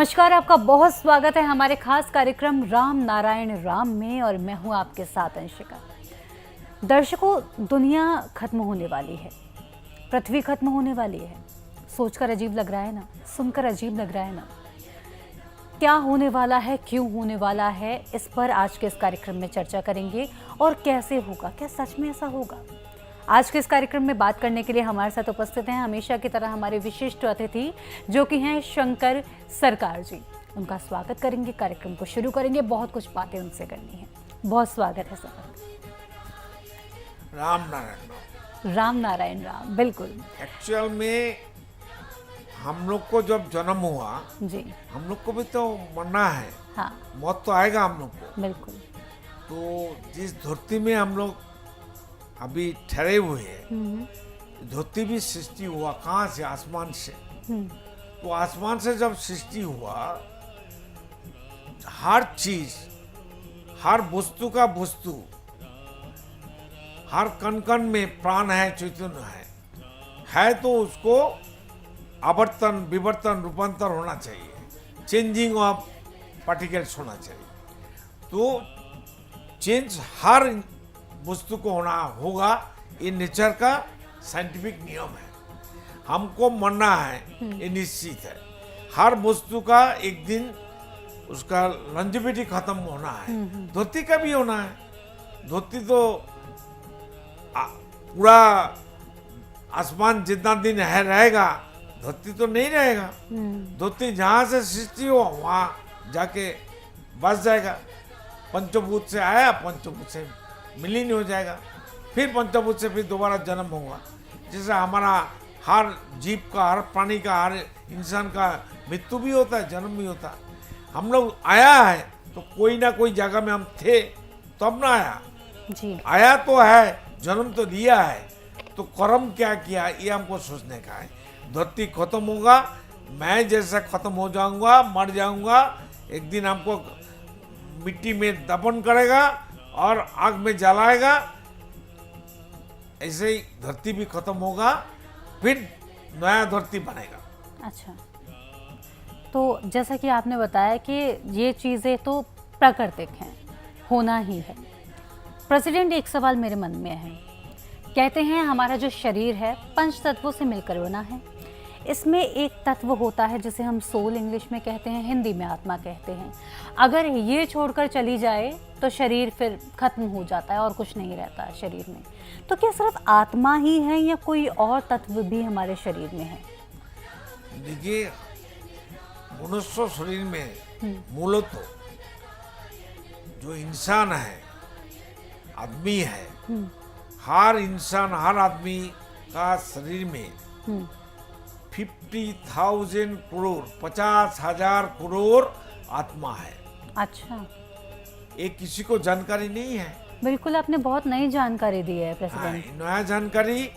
नमस्कार, आपका बहुत स्वागत है हमारे खास कार्यक्रम राम नारायण राम में और मैं हूं आपके साथ अंशिका। दर्शकों, दुनिया खत्म होने वाली है, पृथ्वी खत्म होने वाली है। सोचकर अजीब लग रहा है ना, सुनकर अजीब लग रहा है ना। क्या होने वाला है, क्यों होने वाला है, इस पर आज के इस कार्यक्रम में चर्चा करेंगे। और कैसे होगा, क्या सच में ऐसा होगा? आज के इस कार्यक्रम में बात करने के लिए हमारे साथ उपस्थित हैं हमेशा की तरह हमारे विशिष्ट अतिथि जो कि हैं शंकर सरकार जी। उनका स्वागत करेंगे, कार्यक्रम को शुरू करेंगे, बहुत कुछ बातें उनसे करनी है। बहुत स्वागत है सर। राम नारायण राम। राम नारायण राम, बिल्कुल। एक्चुअल में हम लोग को जब जन्म हुआ जी हम लोग को भी तो मरना है। हाँ, मौत तो आएगा हम लोग को। बिल्कुल। तो जिस धरती में हम लोग अभी ठहरे हुए हैं, धरती भी सृष्टि हुआ कहाँ से? आसमान से। तो आसमान से जब सृष्टि हुआ, हर चीज, हर वस्तु का वस्तु, हर कण कण में प्राण है, चैतन्य है तो उसको आवर्तन, विवर्तन, रूपांतर होना चाहिए, चेंजिंग ऑफ पार्टिकल्स होना चाहिए। तो चेंज हर वस्तु को होगा, ये नेचर का साइंटिफिक नियम है। हमको मरना है, ये निश्चित है। हर वस्तु का एक दिन उसका लॉन्जेविटी खत्म होना है। धरती का भी होना है। धरती तो पूरा आसमान जितना दिन है रहेगा, धरती तो नहीं रहेगा। धरती जहाँ से सृष्टि हो वहाँ जाके बस जाएगा। पंचभूत से आया, पंचभूत से विलीन हो जाएगा, फिर पंचभूत से फिर दोबारा जन्म होगा। जैसे हमारा हर जीव का, हर प्राणी का, हर इंसान का मृत्यु भी होता है, जन्म भी होता है। हम लोग आया है तो कोई ना कोई जगह में हम थे तब ना आया जी। आया तो है, जन्म तो लिया है, तो कर्म क्या किया ये हमको सोचने का है। धरती खत्म होगा, मैं जैसा खत्म हो जाऊंगा, मर जाऊंगा, एक दिन हमको मिट्टी में दफन करेगा और आग में जलाएगा। ऐसे ही धरती भी खत्म होगा, फिर नया धरती बनेगा। अच्छा, तो जैसा कि आपने बताया कि ये चीज़ें तो प्राकृतिक हैं, होना ही है। प्रेसिडेंट, एक सवाल मेरे मन में है। कहते हैं हमारा जो शरीर है 5 तत्वों से मिलकर बना है। इसमें एक तत्व होता है जिसे हम सोल इंग्लिश में कहते हैं, हिंदी में आत्मा कहते हैं। अगर ये छोड़कर चली जाए तो शरीर फिर खत्म हो जाता है और कुछ नहीं रहता है शरीर में। तो क्या सिर्फ आत्मा ही है या कोई और तत्व भी हमारे शरीर में है? देखिए, मनुष्य शरीर में मूलतः जो इंसान है, आदमी है, हर इंसान, हर आदमी का शरीर में 50,000 करोड़, 50,000 करोड़ आत्मा है। अच्छा, ये किसी को जानकारी नहीं है। बिल्कुल, आपने बहुत नई जानकारी दी है प्रेसिडेंट। नया जानकारी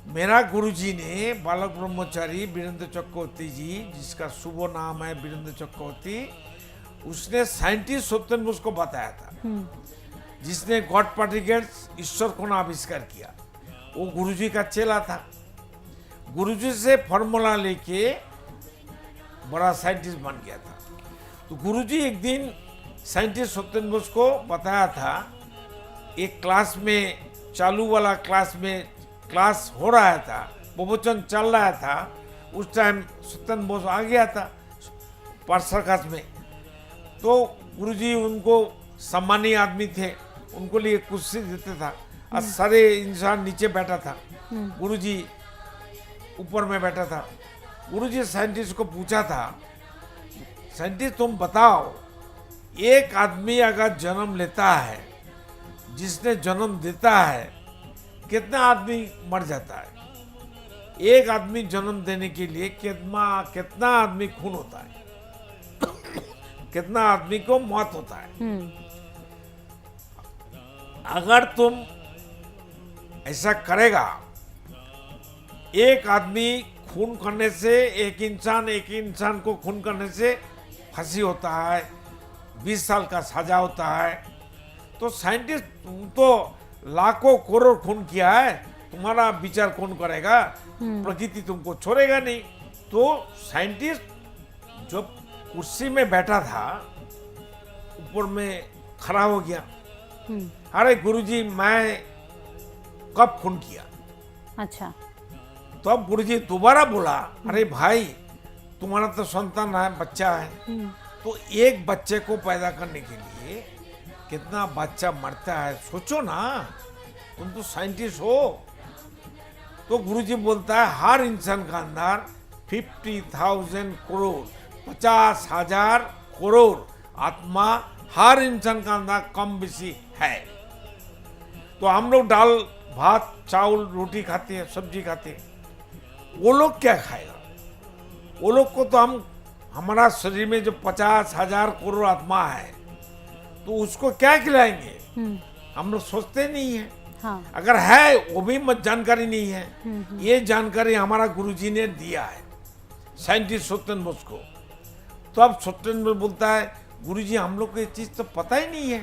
मेरा गुरुजी ने, बालक ब्रह्मचारी वीरेंद्र चक्रवर्ती जी, जिसका शुभ नाम है वीरेंद्र चक्रवर्ती, उसने साइंटिस्ट सत्येंद्र बोस को बताया था, जिसने गॉड पार्टिकल्स, ईश्वर को आविष्कार किया। वो गुरुजी का चेला था। गुरुजी से फॉर्मूला लेके बड़ा साइंटिस्ट बन गया था। तो गुरुजी एक दिन साइंटिस्ट सत्येंद्र बोस को बताया था, एक क्लास में, चालू वाला क्लास में क्लास हो रहा था, प्रवचन चल रहा था, उस टाइम सत्येंद्र बोस आ गया था सर्कस में। तो गुरुजी उनको सम्मानीय आदमी थे, उनको लिए कुर्सी देते था और सारे इंसान नीचे बैठा था, गुरुजी ऊपर में बैठा था। गुरुजी साइंटिस्ट को पूछा था, साइंटिस्ट तुम बताओ, एक आदमी अगर जन्म लेता है, जिसने जन्म देता है, कितना आदमी मर जाता है? एक आदमी जन्म देने के लिए कितना आदमी खून होता है? कितना आदमी को मौत होता है? अगर तुम ऐसा करेगा, एक आदमी खून करने से, एक इंसान को खून करने से फांसी होता है, 20 साल का सजा होता है। तो साइंटिस्ट, तुम तो लाखों करोड़ खून किया है, तुम्हारा विचार कौन करेगा? प्रकृति तुमको छोड़ेगा नहीं। तो साइंटिस्ट जब कुर्सी में बैठा था, ऊपर में खड़ा हो गया। हम्म, अरे गुरुजी मैं कब खून किया? अच्छा। तो अब गुरुजी दोबारा बोला, अरे भाई तुम्हारा तो संतान है, बच्चा है, हम्म, तो एक बच्चे को पैदा करने के लिए कितना बच्चा मरता है, सोचो ना, तुम तो साइंटिस्ट हो। तो गुरुजी बोलता है हर इंसान का अंदर 50,000 करोड़ 50,000 करोड़ आत्मा हर इंसान का अंदर कम बेसी है। तो हम लोग दाल भात चावल रोटी खाते हैं, सब्जी खाते हैं, वो लोग क्या खाएगा? वो लोग को तो हमारा शरीर में जो 50,000 करोड़ आत्मा है, तो उसको क्या खिलाएंगे? हम्म, हम लोग सोचते नहीं है। हाँ। अगर है वो भी जानकारी नहीं है। ये जानकारी हमारा गुरुजी ने दिया है, साइंटिस्ट सत्येंद्र बोस को। तो अब सत्येंद्र बोस बोलता है गुरुजी हम लोग को ये चीज तो पता ही नहीं है।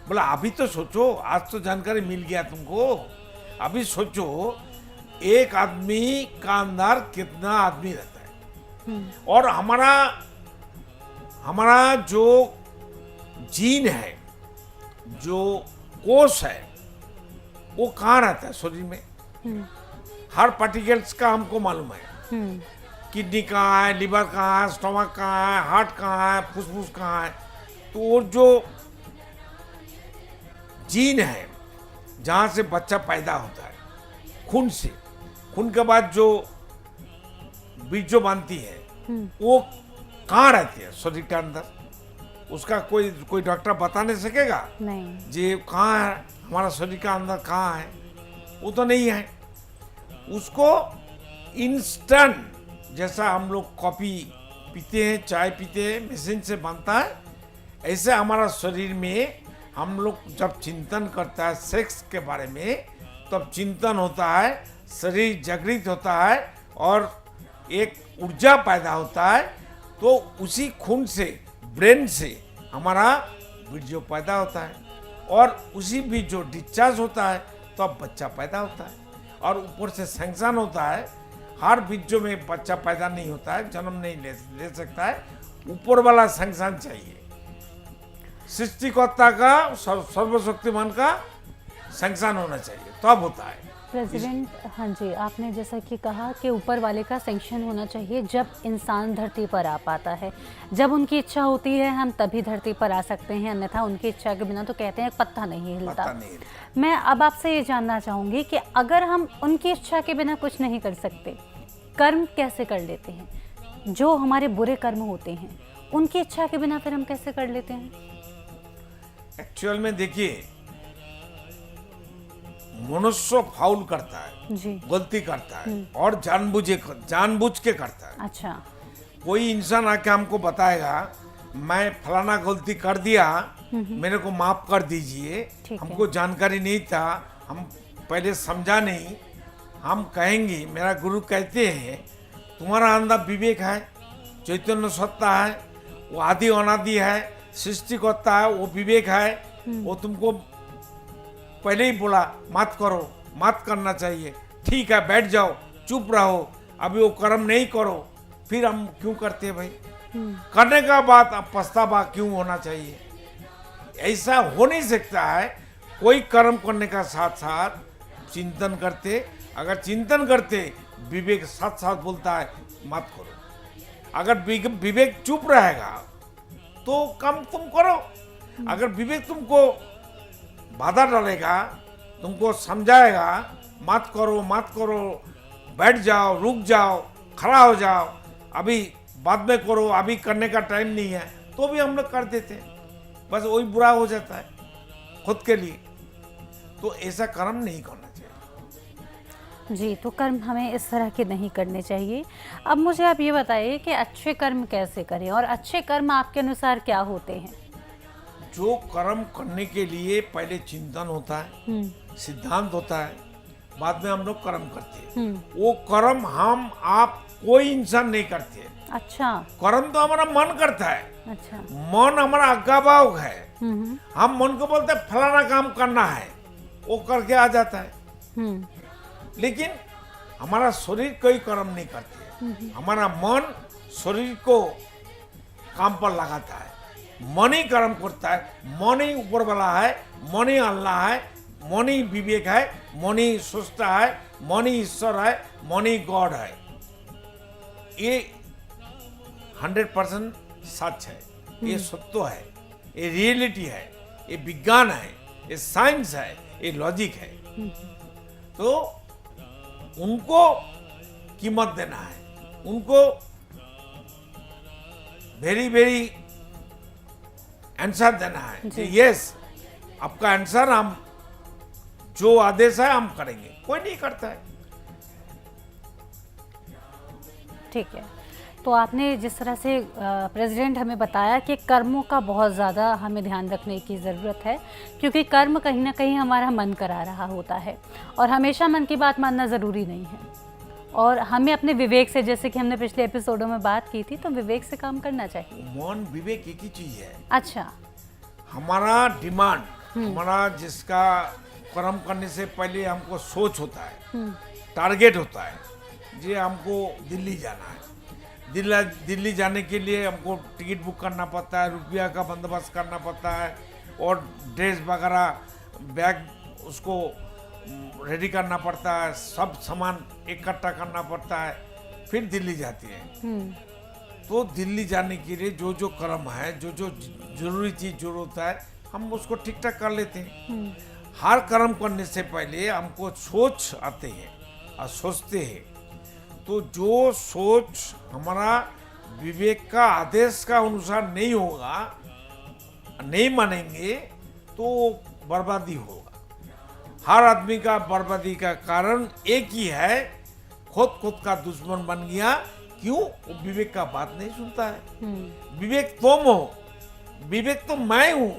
बोला अभी तो सोचो, आज तो जानकारी मिल गया तुमको, अभी सोचो एक आदमी का अंदर कितना आदमी रहता है, और हमारा जो जीन है, जो कोष है, वो कहाँ रहता है शरीर में? हर पार्टिकल्स का हमको मालूम है। हम्म, किडनी कहाँ है, लिवर कहाँ है, स्टमक कहाँ है, हार्ट कहाँ है, फुसफुस कहाँ है। तो वो जो जीन है जहाँ से बच्चा पैदा होता है, खून से, खून के बाद जो बीजो बनती है, वो कहाँ रहती है शरीर के अंदर? उसका कोई डॉक्टर बता नहीं सकेगा नहीं। जे कहाँ है, हमारा शरीर का अंदर कहाँ है, वो तो नहीं है। उसको इंस्टेंट, जैसा हम लोग कॉफी पीते हैं, चाय पीते हैं, मशीन से बनता है, ऐसे हमारा शरीर में हम लोग जब चिंतन करता है सेक्स के बारे में, तब चिंतन होता है, शरीर जागृत होता है और एक ऊर्जा पैदा होता है। तो उसी खून से, ब्रेन से हमारा बीजो पैदा होता है, और उसी बीज जो डिस्चार्ज होता है तो अब बच्चा पैदा होता है। और ऊपर से सैंक्शन होता है, हर बीजों में बच्चा पैदा नहीं होता है, जन्म नहीं ले सकता है, ऊपर वाला सैंक्शन चाहिए, सृष्टिकर्ता का, सर्वशक्तिमान का सैंक्शन होना चाहिए, तब होता है। प्रेसिडेंट, हाँ जी, आपने जैसा कि कहा कि ऊपर वाले का सैंक्शन होना चाहिए जब इंसान धरती पर आ पाता है, जब उनकी इच्छा होती है हम तभी धरती पर आ सकते हैं, अन्यथा उनकी इच्छा के बिना तो कहते हैं पत्ता नहीं हिलता। पता नहीं हिलता। मैं अब आपसे ये जानना चाहूँगी कि अगर हम उनकी इच्छा के बिना कुछ नहीं कर सकते, कर्म कैसे कर लेते हैं? जो हमारे बुरे कर्म होते हैं उनकी इच्छा के बिना फिर हम कैसे कर लेते हैं? एक्चुअल में देखिए, मनुष्य फाउल करता है जी। गलती करता है, और जानबूझ के करता है। अच्छा। कोई इंसान आके हमको बताएगा मैं फलाना गलती कर दिया, मेरे को माफ कर दीजिए, ठीक है। हमको जानकारी नहीं था, हम पहले समझा नहीं, हम कहेंगे, मेरा गुरु कहते हैं तुम्हारा अंदर विवेक है, चैतन्य सत्ता है, वो आदि अनादि है, सृष्टिकर्ता है, वो विवेक है, वो तुमको पहले ही बोला मत करो, मत करना चाहिए, ठीक है बैठ जाओ, चुप रहो, अभी वो कर्म नहीं करो, फिर हम क्यों करते हैं भाई? करने का बाद अब पछतावा क्यों होना चाहिए? ऐसा हो नहीं सकता है। कोई कर्म करने का साथ साथ चिंतन करते, अगर चिंतन करते विवेक साथ साथ बोलता है मत करो। अगर विवेक चुप रहेगा तो कम तुम करो, अगर विवेक तुमको बाधा डालेगा, तुमको समझाएगा मत करो, बैठ जाओ, रुक जाओ, खड़ा हो जाओ, अभी बाद में करो, अभी करने का टाइम नहीं है, तो भी हम लोग कर देते हैं, बस वही बुरा हो जाता है खुद के लिए। तो ऐसा कर्म नहीं करना चाहिए। जी, तो कर्म हमें इस तरह के नहीं करने चाहिए। अब मुझे आप ये बताइए कि अच्छे कर्म कैसे करें, और अच्छे कर्म आपके अनुसार क्या होते हैं? जो कर्म करने के लिए पहले चिंतन होता है, सिद्धांत होता है, बाद में हम लोग कर्म करते हैं। वो कर्म हम आप कोई इंसान नहीं करते। अच्छा। कर्म तो हमारा मन करता है। अच्छा। मन हमारा आज्ञाभाव है। हम मन को बोलते हैं फलाना काम करना है, वो करके आ जाता है। लेकिन हमारा शरीर कोई कर्म नहीं करती है। हमारा मन शरीर को काम पर लगाता है, मन ही कर्म करता है, मन ही ऊपर वाला है, मन ही अल्लाह है, मन ही विवेक है, मन ही सोचता है, मन ही ईश्वर है, मन ही गॉड है। ये 100% सच है, ये सत्य है, ये रियलिटी है, ये विज्ञान है, ये साइंस है, ये लॉजिक है। तो उनको कीमत देना है, उनको वेरी वेरी आंसर देना है कि यस, आपका आंसर हम जो आदेश है हम करेंगे। कोई नहीं करता है। ठीक है, तो आपने जिस तरह से प्रेसिडेंट हमें बताया कि कर्मों का बहुत ज़्यादा हमें ध्यान रखने की ज़रूरत है, क्योंकि कर्म कहीं ना कहीं हमारा मन करा रहा होता है और हमेशा मन की बात मानना ज़रूरी नहीं है। और हमें अपने विवेक से, जैसे कि हमने पिछले एपिसोडों में बात की थी, तो विवेक से काम करना चाहिए। मन विवेक एक ही चीज है। अच्छा। हमारा डिमांड, हमारा जिसका कर्म करने से पहले हमको सोच होता है, टारगेट होता है, जी हमको दिल्ली जाना है। दिल्ली जाने के लिए हमको टिकट बुक करना पड़ता है, रुपया का बंदोबस्त करना पड़ता है और ड्रेस वगैरह बैग उसको रेडी करना पड़ता है, सब सामान इकट्ठा करना पड़ता है, फिर दिल्ली जाती है। तो दिल्ली जाने के लिए जो जो कर्म है, जो जो जरूरी चीज जरूरत है, हम उसको ठीक ठाक कर लेते हैं। हर कर्म करने से पहले हमको सोच आते हैं और सोचते हैं। तो जो सोच हमारा विवेक का आदेश का अनुसार नहीं होगा, नहीं मानेंगे, तो बर्बादी होगा। हर आदमी का बर्बादी का कारण एक ही है, खुद का दुश्मन बन गया। क्यों? वो विवेक का बात नहीं सुनता है। विवेक तुम हो, विवेक तो मैं हूं।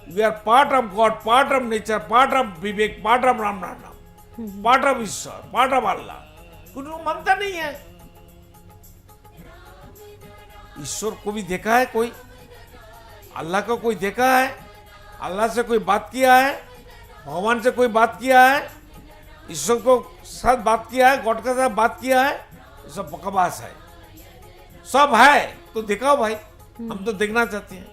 We are part of God, part of nature, part of Vivek, part of Ram naam, part of Ishwar, part of Allah. कुछ लोग मानता नहीं है। ईश्वर को भी देखा है कोई? अल्लाह को कोई देखा है? अल्लाह से कोई बात किया है? भगवान से कोई बात किया है? ईश्वर को साथ बात किया है? गॉड के साथ बात किया है? ये सब बकवास है। सब है तो दिखाओ भाई, हम तो देखना चाहते हैं।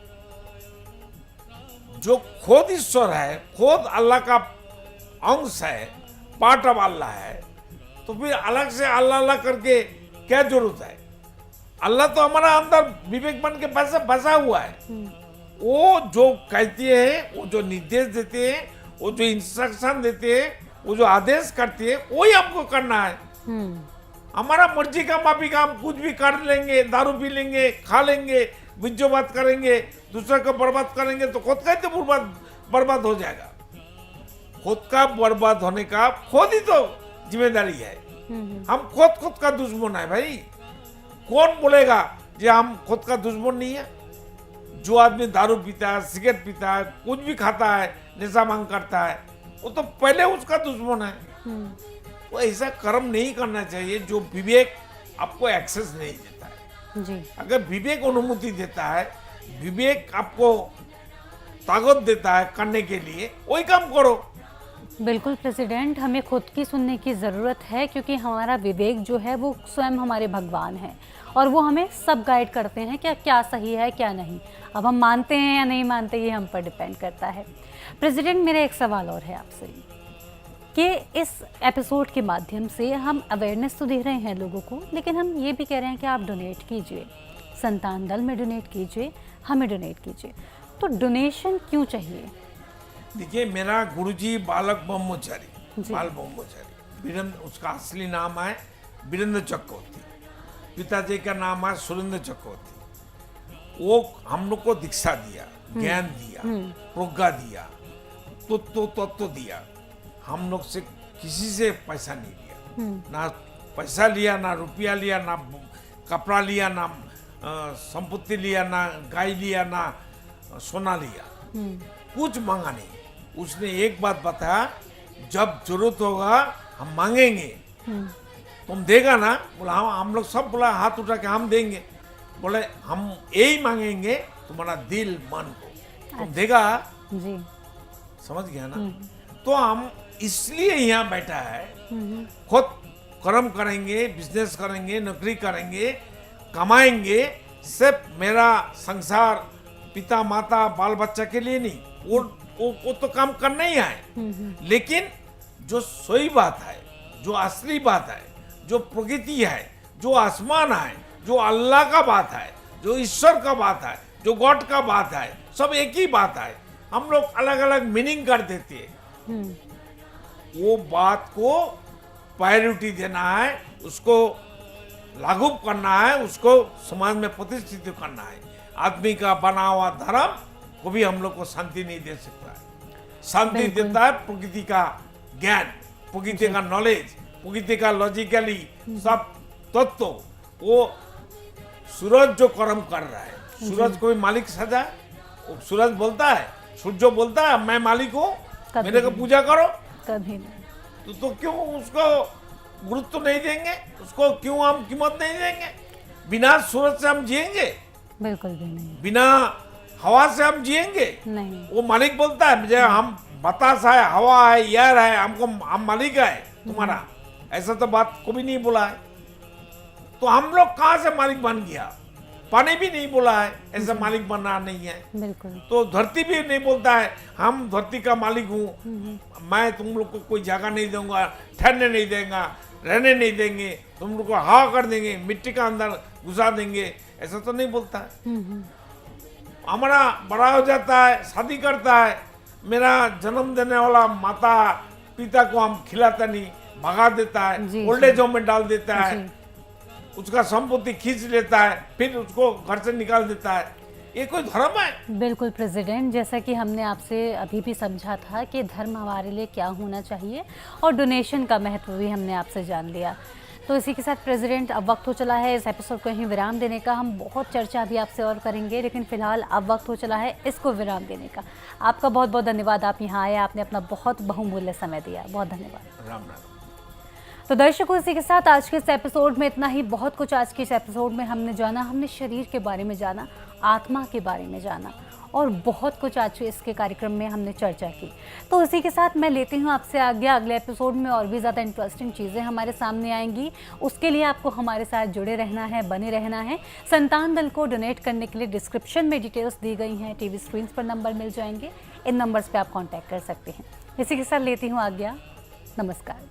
जो खुद ईश्वर है, खुद अल्लाह का अंश है, पार्ट ऑफ अल्लाह है, तो फिर अलग से अल्लाह अल्लाह करके क्या जरूरत है? अल्लाह तो हमारा अंदर विवेक बन के बसा हुआ है। वो जो कहते हैं, वो जो निर्देश देते हैं, वो जो इंस्ट्रक्शन देते हैं, वो जो आदेश करते हैं, वही हमको करना है। हमारा मर्जी का माफी का हम कुछ भी कर लेंगे, दारू पी लेंगे, खा लेंगे, बिज्जो बात करेंगे, दूसरे को बर्बाद करेंगे, तो खुद का ही तो बर्बाद हो जाएगा। खुद का बर्बाद होने का खुद ही तो जिम्मेदारी है। हम खुद का दुश्मन है भाई। कौन बोलेगा कि हम खुद का दुश्मन नहीं है? जो आदमी दारू पीता है, सिगरेट पीता है, कुछ भी खाता है, नशा मांग करता है, वो तो पहले उसका दुश्मन है। वो ऐसा कर्म नहीं करना चाहिए जो विवेक आपको एक्सेस नहीं देता है। जी। अगर विवेक अनुमति देता है, विवेक आपको ताकत देता है करने के लिए, वही काम करो। बिल्कुल प्रेसिडेंट, हमें खुद की सुनने की ज़रूरत है, क्योंकि हमारा विवेक जो है वो स्वयं हमारे भगवान हैं और वो हमें सब गाइड करते हैं कि क्या सही है क्या नहीं। अब हम मानते हैं या नहीं मानते, ये हम पर डिपेंड करता है। प्रेसिडेंट, मेरा एक सवाल और है आपसे कि इस एपिसोड के माध्यम से हम अवेयरनेस तो दे रहे हैं लोगों को, लेकिन हम ये भी कह रहे हैं कि आप डोनेट कीजिए, संतान दल में डोनेट कीजिए, हमें डोनेट कीजिए। तो डोनेशन क्यों चाहिए? देखिए, मेरा गुरुजी बालक ब्रह्मचारी, बाल ब्रह्मचारी, वीरेंद्र, उसका असली नाम है वीरेंद्र चक्रवर्ती। पिताजी का नाम है सुरेंद्र चक्रवर्ती। वो हम लोग को दीक्षा दिया, ज्ञान दिया, प्रज्ञा दिया, तत्व दिया। हम लोग से किसी से पैसा नहीं लिया, ना पैसा लिया, ना रुपया लिया, ना कपड़ा लिया, ना संपत्ति लिया, ना गाय लिया, ना सोना लिया, कुछ मांगा नहीं। उसने एक बात बताया, जब जरूरत होगा हम मांगेंगे, तुम देगा ना? बोला हम लोग सब बोला हाथ उठा के हम देंगे। बोले हम यही मांगेंगे, तुम्हारा दिल मन को, तुम देगा? जी। समझ गया ना? तो हम इसलिए यहाँ बैठा है, खुद कर्म करेंगे, बिजनेस करेंगे, नौकरी करेंगे, कमाएंगे, सिर्फ मेरा संसार, पिता माता बाल बच्चा के लिए नहीं, वो तो काम करना ही है, लेकिन जो सही बात है, जो असली बात है, जो प्रकृति है, जो आसमान है, जो अल्लाह का बात है, जो ईश्वर का बात है, जो गॉड का बात है, सब एक ही बात है। हम लोग अलग अलग मीनिंग कर देते हैं। वो बात को प्रायोरिटी देना है, उसको लागू करना है, उसको समाज में प्रतिष्ठित करना है। आदमी का बना हुआ धर्म को भी हम लोग को शांति नहीं दे सकता है। शांति देता है प्रकृति का ज्ञान, प्रकृति का नॉलेज, प्रकृति का लॉजिकली सब तत्व। वो सूरज जो कर्म कर रहा है, सूरज कोई मालिक सजा है? वो सूरज बोलता है, सूर्य बोलता है मैं मालिक हूँ, मेरे को पूजा करो? कभी नहीं। तो क्यों उसको गुरुत्व नहीं देंगे? उसको क्यों हम कीमत नहीं देंगे? बिना सूरज से हम जिएंगे? बिल्कुल भी नहीं। बिना हवा से हम जिएंगे? नहीं। वो मालिक बोलता है मुझे हम बतास है, हवा है, एयर है, हमको हम मालिक है तुम्हारा, ऐसा तो बात को भी नहीं बोला है। तो हम लोग कहाँ से मालिक बन गया? पानी भी नहीं बोला है ऐसा मालिक बनना नहीं है। बिल्कुल। तो धरती भी नहीं बोलता है हम धरती का मालिक हूँ, मैं तुम लोग को कोई जगह नहीं दूंगा, ठहरने नहीं देंगे, रहने नहीं देंगे, तुम लोग को हवा कर देंगे, मिट्टी का अंदर घुसा देंगे, ऐसा तो नहीं बोलता है। हमारा बड़ा हो जाता है, शादी करता है, मेरा जन्म देने वाला माता पिता को हम खिलाता नहीं, भगा देता है, ओल्ड एज होम में डाल देता है, उसका संपत्ति खींच लेता है, फिर उसको घर से निकाल देता है। ये कोई धर्म है? बिल्कुल प्रेसिडेंट, जैसा कि हमने आपसे अभी भी समझा था कि धर्म हमारे लिए क्या होना चाहिए और डोनेशन का महत्व भी हमने आपसे जान लिया। तो इसी के साथ प्रेसिडेंट अब वक्त हो चला है इस एपिसोड को यहीं विराम देने का। हम बहुत चर्चा भी आपसे और करेंगे, लेकिन फिलहाल अब वक्त हो चला है इसको विराम देने का। आपका बहुत बहुत धन्यवाद, आप यहाँ आए, आपने अपना बहुत बहुमूल्य समय दिया, बहुत धन्यवाद। राम राम। तो दर्शकों, इसी के साथ आज के इस एपिसोड में इतना ही। बहुत कुछ आज के इस एपिसोड में हमने जाना, हमने शरीर के बारे में जाना, आत्मा के बारे में जाना और बहुत कुछ आज इसके कार्यक्रम में हमने चर्चा की। तो इसी के साथ मैं लेती हूँ आपसे आज्ञा। अगले एपिसोड में और भी ज़्यादा इंटरेस्टिंग चीज़ें हमारे सामने आएंगी। उसके लिए आपको हमारे साथ जुड़े रहना है, बने रहना है। संतान दल को डोनेट करने के लिए डिस्क्रिप्शन में डिटेल्स दी गई हैं, टीवी स्क्रीन पर नंबर मिल जाएंगे, इन नंबर्स पर आप कॉन्टैक्ट कर सकते हैं। इसी के साथ लेती हूँ आज्ञा, नमस्कार।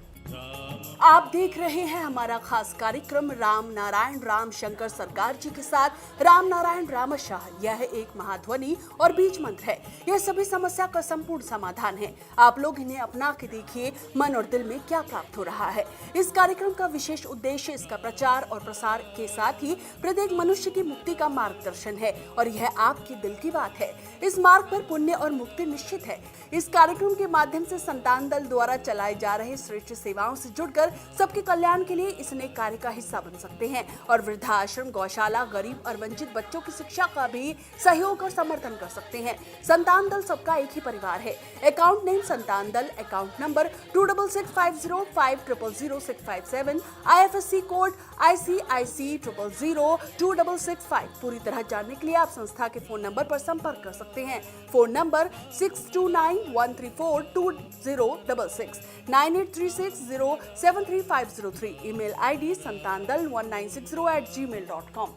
आप देख रहे हैं हमारा खास कार्यक्रम राम नारायण राम शंकर सरकार जी के साथ राम नारायण रामशाह। यह एक महाध्वनि और बीज मंत्र है। यह सभी समस्या का संपूर्ण समाधान है। आप लोग इन्हें अपना के देखिए, मन और दिल में क्या प्राप्त हो रहा है। इस कार्यक्रम का विशेष उद्देश्य इसका प्रचार और प्रसार के साथ ही प्रत्येक मनुष्य की मुक्ति का मार्गदर्शन है और यह आपके दिल की बात है। इस मार्ग पर पुण्य और मुक्ति निश्चित है। इस कार्यक्रम के माध्यम से संतान दल द्वारा चलाए जा रहे श्रेष्ठ सेवाओं से जुड़कर सबके कल्याण के लिए इस नेक कार्य का हिस्सा बन सकते हैं और वृद्धाश्रम, गौशाला, गरीब और वंचित बच्चों की शिक्षा का भी सहयोग और समर्थन कर सकते हैं। संतान दल सबका एक ही परिवार है। अकाउंट नेम संतान दल, account number 266505000657, IFSC code ICIC 0002665। पूरी तरह जानने के लिए आप संस्था के फोन नंबर पर संपर्क कर सकते हैं। Phone number 6291342066, 9836073503। Email ID santandal1960@gmail.com।